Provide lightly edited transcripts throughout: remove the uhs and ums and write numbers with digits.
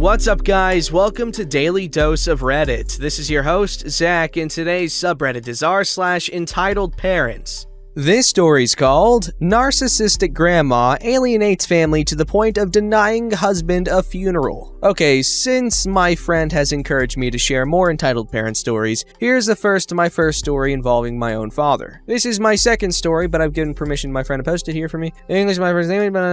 What's up, guys? Welcome to Daily Dose of Reddit. This is your host, Zach, and today's subreddit is r/EntitledParents. This story's called Narcissistic Grandma Alienates Family to the Point of Denying Husband a Funeral. Okay, since my friend has encouraged me to share more entitled parent stories, here's the first of my first story involving my own father. This is my second story, but I've given permission to my friend to post it here for me. English my first name, but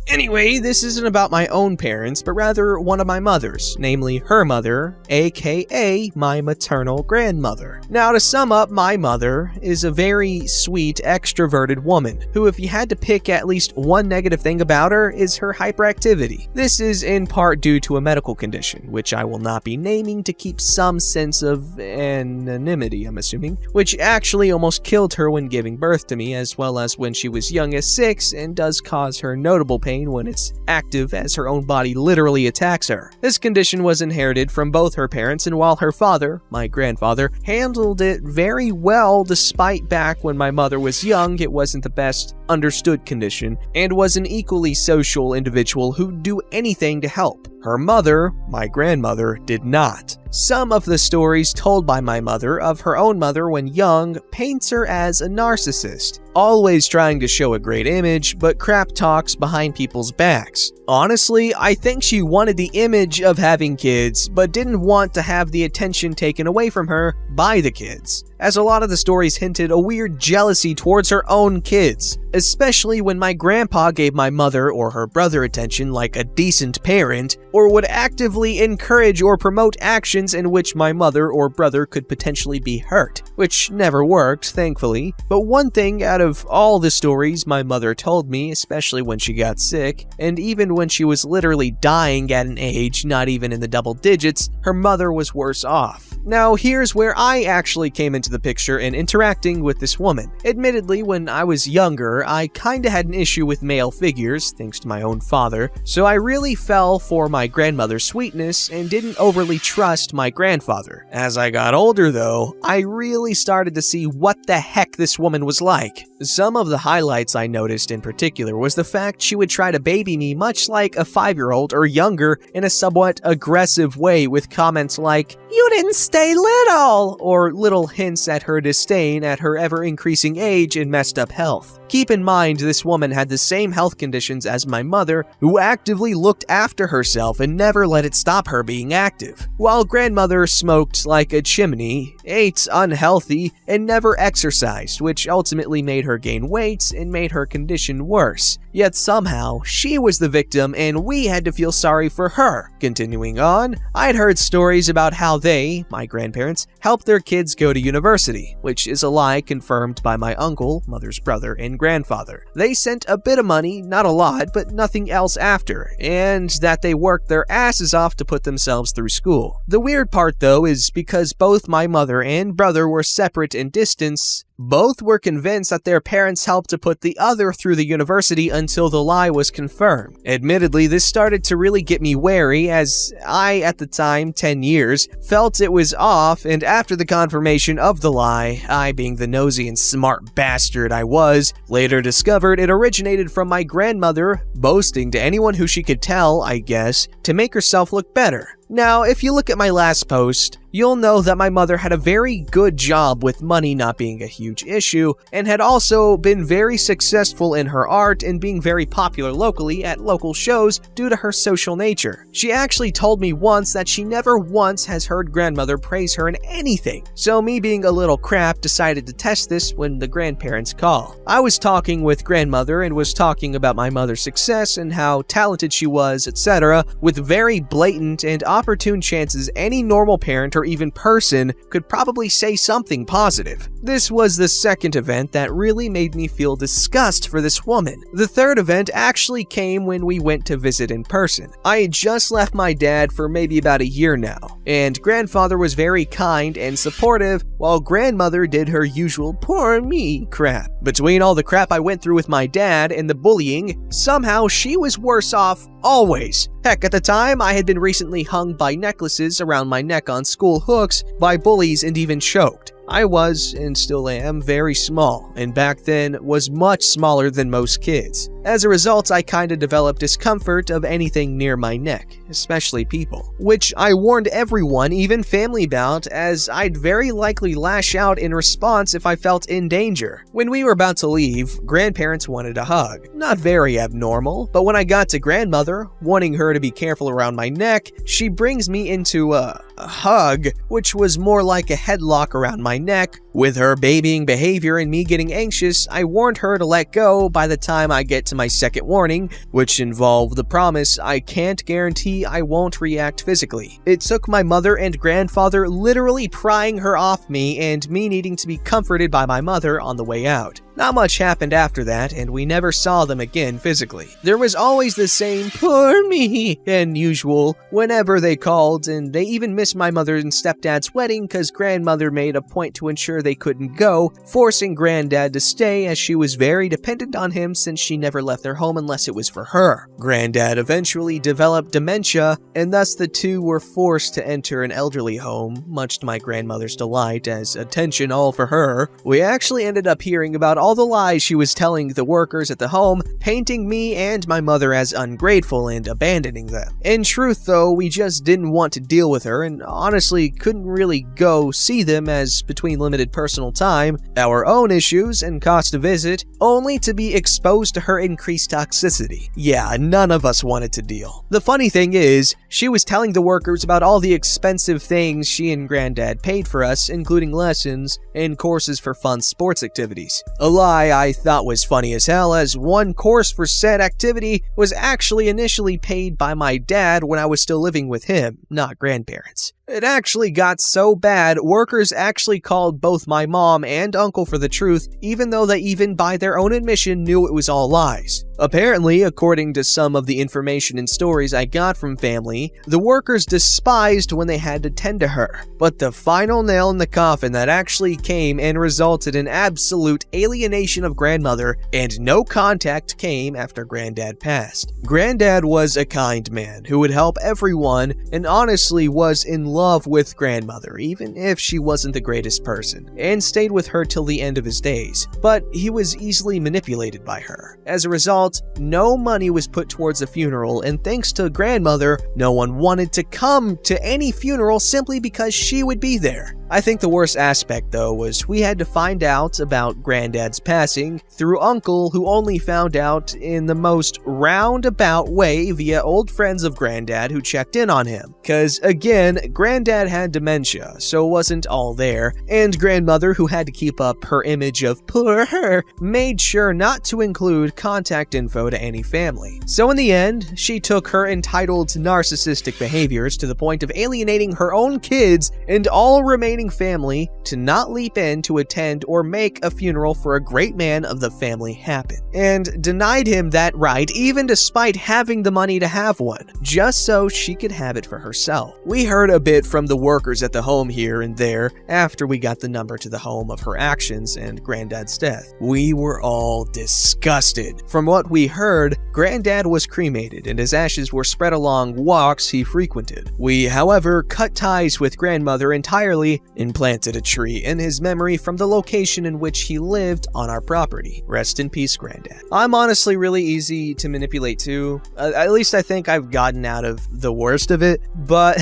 anyway, this isn't about my own parents, but rather one of my mother's, namely her mother, aka my maternal grandmother. Now, to sum up, my mother is a very sweet, extroverted woman who, if you had to pick at least one negative thing about her, is her hyperactivity. This is in part due to a medical condition, which I will not be naming to keep some sense of anonymity, I'm assuming, which actually almost killed her when giving birth to me, as well as when she was young as 6, and does cause her notable pain when it's active, as her own body literally attacks her. This condition was inherited from both her parents, and while her father, my grandfather, handled it very well, despite back when my mother was young, it wasn't the best understood condition, and was an equally social individual who'd do anything to help. Her mother, my grandmother, did not. Some of the stories told by my mother of her own mother when young paints her as a narcissist, always trying to show a great image, but crap talks behind people's backs. Honestly, I think she wanted the image of having kids, but didn't want to have the attention taken away from her by the kids, as a lot of the stories hinted a weird jealousy towards her own kids, especially when my grandpa gave my mother or her brother attention like a decent parent, or would actively encourage or promote actions in which my mother or brother could potentially be hurt, which never worked, thankfully. But one thing out of all the stories my mother told me, especially when she got sick, and even when she was literally dying at an age not even in the double digits, her mother was worse off. Now, here's where I actually came into the picture in interacting with this woman. Admittedly, when I was younger, I kinda had an issue with male figures, thanks to my own father, so I really fell for my grandmother's sweetness and didn't overly trust my grandfather. As I got older, though, I really started to see what the heck this woman was like. Some of the highlights I noticed in particular was the fact she would try to baby me much like a 5-year-old or younger in a somewhat aggressive way, with comments like, "You didn't stay little," or little hints at her disdain at her ever-increasing age and messed up health. Keep in mind, this woman had the same health conditions as my mother, who actively looked after herself and never let it stop her being active, while grandmother smoked like a chimney, ate unhealthy, and never exercised, which ultimately made her gain weight and made her condition worse. Yet somehow, she was the victim and we had to feel sorry for her. Continuing on, I'd heard stories about how they, my grandparents, helped their kids go to university, which is a lie confirmed by my uncle, mother's brother, and grandfather. They sent a bit of money, not a lot, but nothing else after, and that they worked their asses off to put themselves through school. The weird part, though, is because both my mother and brother were separate in distance, both were convinced that their parents helped to put the other through the university until the lie was confirmed. Admittedly, this started to really get me wary, as I, at the time, 10 years, felt it was off, and after the confirmation of the lie, I, being the nosy and smart bastard I was, later discovered it originated from my grandmother boasting to anyone who she could tell, I guess, to make herself look better. Now, if you look at my last post, you'll know that my mother had a very good job with money not being a huge issue, and had also been very successful in her art and being very popular locally at local shows due to her social nature. She actually told me once that she never once has heard grandmother praise her in anything, so me being a little crap decided to test this when the grandparents call. I was talking with grandmother and was talking about my mother's success and how talented she was, etc., with very blatant and opportune chances any normal parent or even person could probably say something positive. This was the second event that really made me feel disgust for this woman. The third event actually came when we went to visit in person. I had just left my dad for maybe about a year now, and grandfather was very kind and supportive, while grandmother did her usual poor me crap. Between all the crap I went through with my dad and the bullying, somehow she was worse off always. Heck, at the time, I had been recently hung by necklaces around my neck on school hooks by bullies and even choked. I was, and still am, very small, and back then was much smaller than most kids. As a result, I kinda developed discomfort of anything near my neck, especially people, which I warned everyone, even family, about, as I'd very likely lash out in response if I felt in danger. When we were about to leave, grandparents wanted a hug. Not very abnormal, but when I got to grandmother, wanting her to be careful around my neck, she brings me into a hug, which was more like a headlock around my neck. With her babying behavior and me getting anxious, I warned her to let go by the time I get to my second warning, which involved the promise I can't guarantee I won't react physically. It took my mother and grandfather literally prying her off me and me needing to be comforted by my mother on the way out. Not much happened after that, and we never saw them again physically. There was always the same "poor me" and usual whenever they called, and they even missed my mother and stepdad's wedding because grandmother made a point to ensure they couldn't go, forcing granddad to stay as she was very dependent on him since she never left their home unless it was for her. Granddad eventually developed dementia, and thus the two were forced to enter an elderly home, much to my grandmother's delight, as attention all for her. We actually ended up hearing about all the lies she was telling the workers at the home, painting me and my mother as ungrateful and abandoning them. In truth, though, we just didn't want to deal with her and honestly couldn't really go see them as between limited personal time, our own issues, and cost to visit, only to be exposed to her increased toxicity. Yeah, none of us wanted to deal. The funny thing is, she was telling the workers about all the expensive things she and granddad paid for us, including lessons and courses for fun sports activities. A lie I thought was funny as hell, as one course for said activity was actually initially paid by my dad when I was still living with him, not grandparents. It actually got so bad, workers actually called both my mom and uncle for the truth, even though they even by their own admission knew it was all lies. Apparently, according to some of the information and stories I got from family, the workers despised when they had to tend to her. But the final nail in the coffin that actually came and resulted in absolute alienation of grandmother, and no contact came after granddad passed. Granddad was a kind man who would help everyone and honestly was in love with grandmother, even if she wasn't the greatest person, and stayed with her till the end of his days. But he was easily manipulated by her. As a result, no money was put towards the funeral, and thanks to grandmother, no one wanted to come to any funeral simply because she would be there. I think the worst aspect, though, was we had to find out about granddad's passing through uncle, who only found out in the most roundabout way via old friends of granddad who checked in on him. Cause again, granddad had dementia, so wasn't all there, and grandmother, who had to keep up her image of poor her, made sure not to include contact info to any family. So in the end, she took her entitled narcissistic behaviors to the point of alienating her own kids and all remaining family to not leap in to attend or make a funeral for a great man of the family happen, and denied him that right even despite having the money to have one, just so she could have it for herself. We heard a bit from the workers at the home here and there after we got the number to the home of her actions and granddad's death. We were all disgusted. From what we heard, granddad was cremated and his ashes were spread along walks he frequented. We, however, cut ties with grandmother entirely and planted a tree in his memory from the location in which he lived on our property. Rest in peace, granddad. I'm honestly really easy to manipulate too. At least I think I've gotten out of the worst of it, but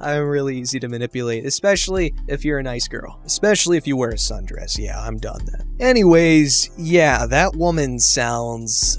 I'm really easy to manipulate, especially if you're a nice girl. Especially if you wear a sundress. Yeah, I'm done then. Anyways, yeah, that woman sounds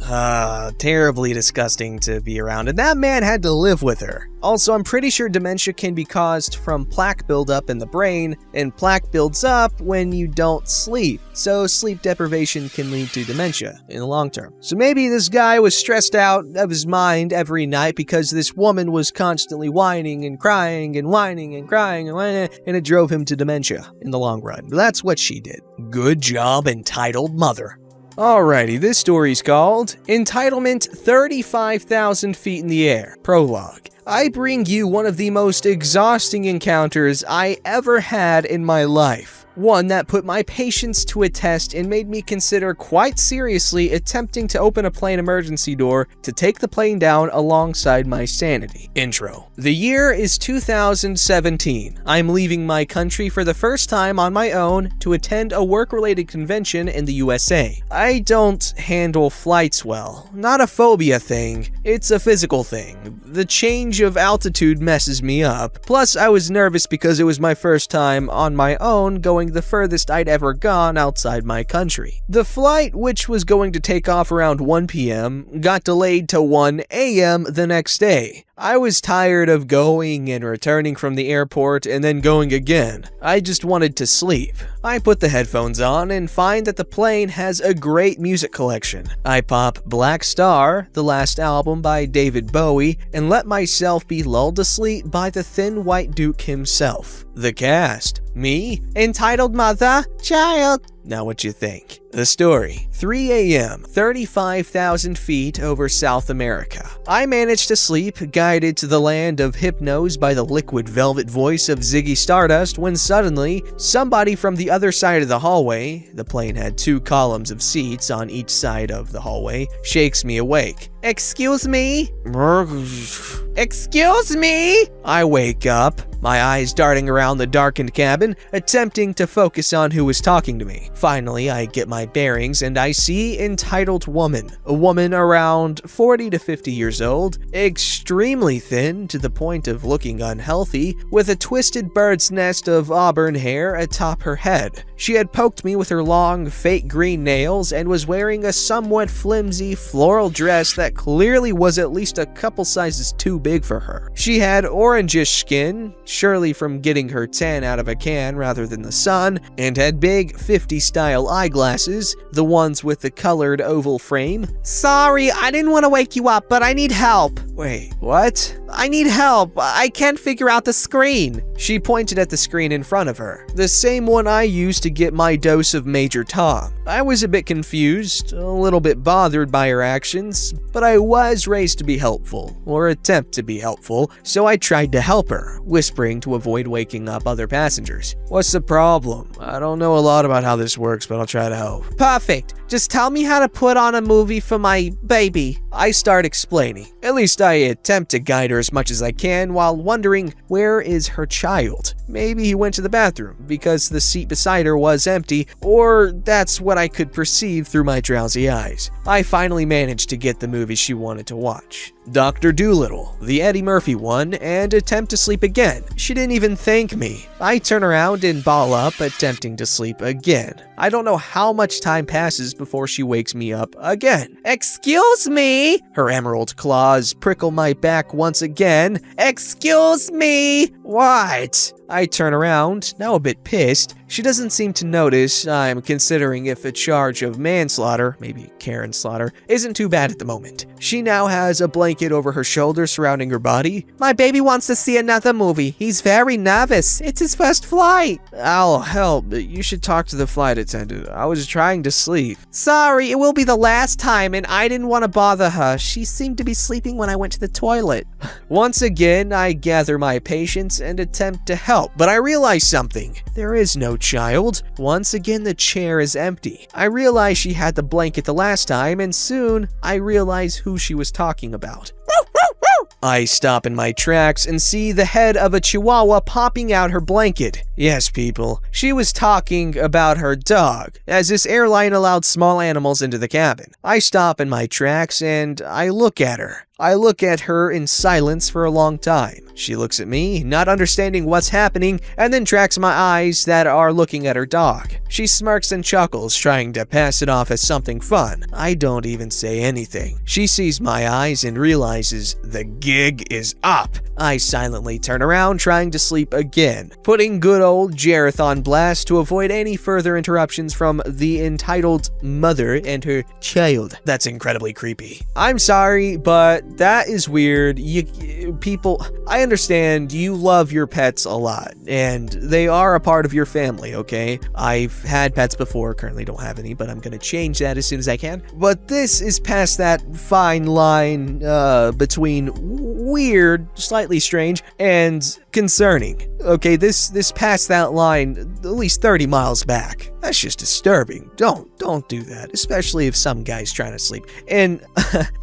terribly disgusting to be around, and that man had to live with her. Also, I'm pretty sure dementia can be caused from plaque buildup in the brain, and plaque builds up when you don't sleep, so sleep deprivation can lead to dementia in the long term. So maybe this guy was stressed out of his mind every night because this woman was constantly whining and crying and whining and crying and whining, and it drove him to dementia in the long run. But that's what she did. Good job, entitled mother. Alrighty, this story's called Entitlement 35,000 Feet in the Air. Prologue. I bring you one of the most exhausting encounters I ever had in my life. One that put my patience to a test and made me consider quite seriously attempting to open a plane emergency door to take the plane down alongside my sanity. Intro. The year is 2017. I'm leaving my country for the first time on my own to attend a work-related convention in the USA. I don't handle flights well. Not a phobia thing, it's a physical thing. The change of altitude messes me up. Plus, I was nervous because it was my first time on my own going the furthest I'd ever gone outside my country. The flight, which was going to take off around 1 p.m., got delayed to 1 a.m. the next day. I was tired of going and returning from the airport and then going again. I just wanted to sleep. I put the headphones on and find that the plane has a great music collection. I pop Black Star, the last album by David Bowie, and let myself be lulled to sleep by the Thin White Duke himself. The cast. Me, entitled mother, child. Now what you think? The story. 3 a.m., 35,000 feet over South America. I managed to sleep, guided to the land of hypnos by the liquid velvet voice of Ziggy Stardust, when suddenly, somebody from the other side of the hallway, the plane had 2 columns of seats on each side of the hallway, shakes me awake. Excuse me? Excuse me? I wake up, my eyes darting around the darkened cabin, attempting to focus on who was talking to me. Finally, I get my bearings and I see entitled woman. A woman around 40 to 50 years old, extremely thin to the point of looking unhealthy, with a twisted bird's nest of auburn hair atop her head. She had poked me with her long, fake green nails and was wearing a somewhat flimsy floral dress that clearly was at least a couple sizes too big for her. She had orangish skin, surely from getting her tan out of a can rather than the sun, and had big 50s style eyeglasses, the ones with the colored oval frame. Sorry, I didn't want to wake you up, but I need help. Wait, what? I need help. I can't figure out the screen. She pointed at the screen in front of her, the same one I used to get my dose of Major Tom. I was a bit confused, a little bit bothered by her actions, but I was raised to be helpful, or attempt to be helpful, so I tried to help her, whispering to avoid waking up other passengers. What's the problem? I don't know a lot about how this works, but I'll try to help. Perfect. Just tell me how to put on a movie for my baby. I start explaining. At least I attempt to guide her as much as I can while wondering, where is her child? Maybe he went to the bathroom because the seat beside her was empty, or that's what I could perceive through my drowsy eyes. I finally managed to get the movie she wanted to watch. Dr. Dolittle, the Eddie Murphy one, and attempt to sleep again. She didn't even thank me. I turn around and ball up, attempting to sleep again. I don't know how much time passes before she wakes me up again. Excuse me? Her emerald claws prickle my back once again. Excuse me? What? I turn around, now a bit pissed. She doesn't seem to notice I'm considering if a charge of manslaughter, maybe Karen slaughter, isn't too bad at the moment. She now has a blanket over her shoulder surrounding her body. My baby wants to see another movie. He's very nervous. It's his first flight. I'll help, but you should talk to the flight attendant. I was trying to sleep. Sorry, it will be the last time, and I didn't want to bother her. She seemed to be sleeping when I went to the toilet. Once again, I gather my patience and attempt to help, but I realize something. There is no child. Once again, the chair is empty. I realize she had the blanket the last time, and soon I realize who she was talking about. I stop in my tracks and see the head of a chihuahua popping out her blanket. Yes, people, she was talking about her dog, as this airline allowed small animals into the cabin. I stop in my tracks and I look at her. I look at her in silence for a long time. She looks at me, not understanding what's happening, and then tracks my eyes that are looking at her dog. She smirks and chuckles, trying to pass it off as something fun. I don't even say anything. She sees my eyes and realizes the gig is up. I silently turn around, trying to sleep again, putting good old Jareth on blast to avoid any further interruptions from the entitled mother and her child. That's incredibly creepy. I'm sorry, but that is weird. People, I understand you love your pets a lot, and they are a part of your family, okay? I've had pets before, currently don't have any, but I'm gonna change that as soon as I can. But this is past that fine line between weird, slightly strange, and concerning. Okay, this past that line at least 30 miles back. That's just disturbing. Don't do that, especially if some guy's trying to sleep. And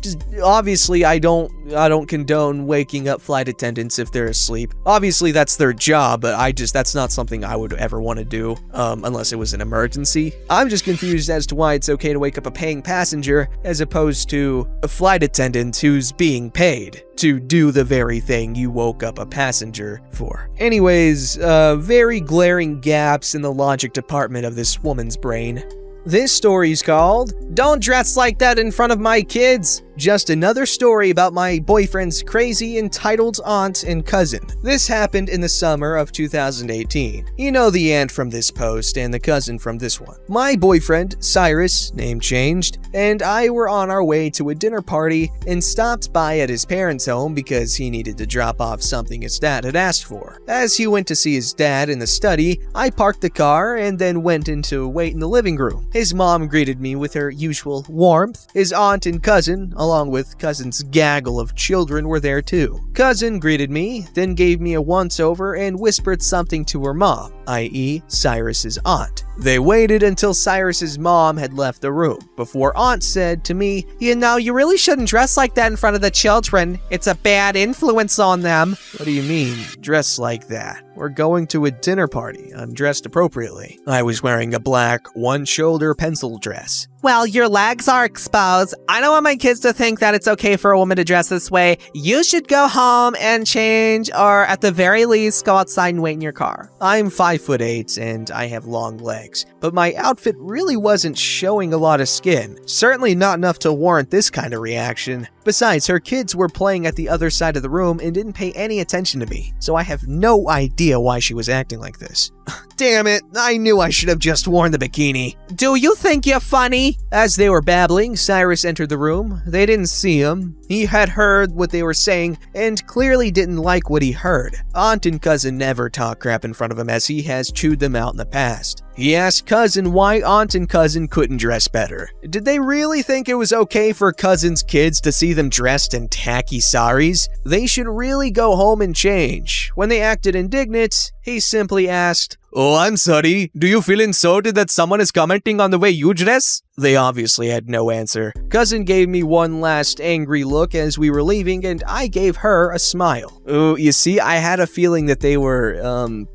just obviously I don't condone waking up flight attendants if they're asleep. Obviously that's their job, but that's not something I would ever want to do unless it was an emergency. I'm just confused as to why it's okay to wake up a paying passenger as opposed to a flight attendant who's being paid to do the very thing you woke up a passenger for. Anyways, very glaring gaps in the logic department of this woman's brain. This story's called Don't Dress Like That in Front of My Kids. Just another story about my boyfriend's crazy entitled aunt and cousin. This happened in the summer of 2018. You know the aunt from this post and the cousin from this one. My boyfriend, Cyrus, name changed, and I were on our way to a dinner party and stopped by at his parents' home because he needed to drop off something his dad had asked for. As he went to see his dad in the study, I parked the car and then went in to wait in the living room. His mom greeted me with her usual warmth. His aunt and cousin, along with cousin's gaggle of children, were there too. Cousin greeted me, then gave me a once-over and whispered something to her mom, i.e. Cyrus's aunt. They waited until Cyrus's mom had left the room before aunt said to me, "You know, you really shouldn't dress like that in front of the children. It's a bad influence on them." What do you mean, dress like that? We're going to a dinner party. I'm dressed appropriately. I was wearing a black, one-shoulder pencil dress. Well, your legs are exposed. I don't want my kids to think that it's okay for a woman to dress this way. You should go home and change, or at the very least, go outside and wait in your car. I'm 5'8" and I have long legs, but my outfit really wasn't showing a lot of skin. Certainly not enough to warrant this kind of reaction. Besides, her kids were playing at the other side of the room and didn't pay any attention to me, so I have no idea why she was acting like this. Damn it, I knew I should have just worn the bikini. Do you think you're funny? As they were babbling, Cyrus entered the room. They didn't see him. He had heard what they were saying and clearly didn't like what he heard. Aunt and cousin never talk crap in front of him as he has chewed them out in the past. He asked cousin why aunt and cousin couldn't dress better. Did they really think it was okay for cousin's kids to see them dressed in tacky saris? They should really go home and change. When they acted indignant, he simply asked, "Oh, I'm sorry. Do you feel insulted that someone is commenting on the way you dress?" They obviously had no answer. Cousin gave me one last angry look as we were leaving, and I gave her a smile. Oh, you see, I had a feeling that they were,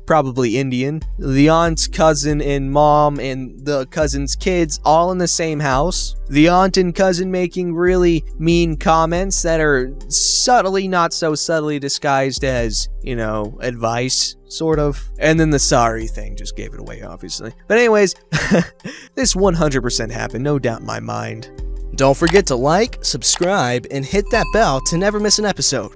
probably Indian. The aunt, cousin, and mom, and the cousin's kids all in the same house. The aunt and cousin making really mean comments that are subtly, not so subtly disguised as, advice. Sort of. And then the sorry thing just gave it away, obviously. But anyways, this 100% happened, no doubt in my mind. Don't forget to like, subscribe, and hit that bell to never miss an episode.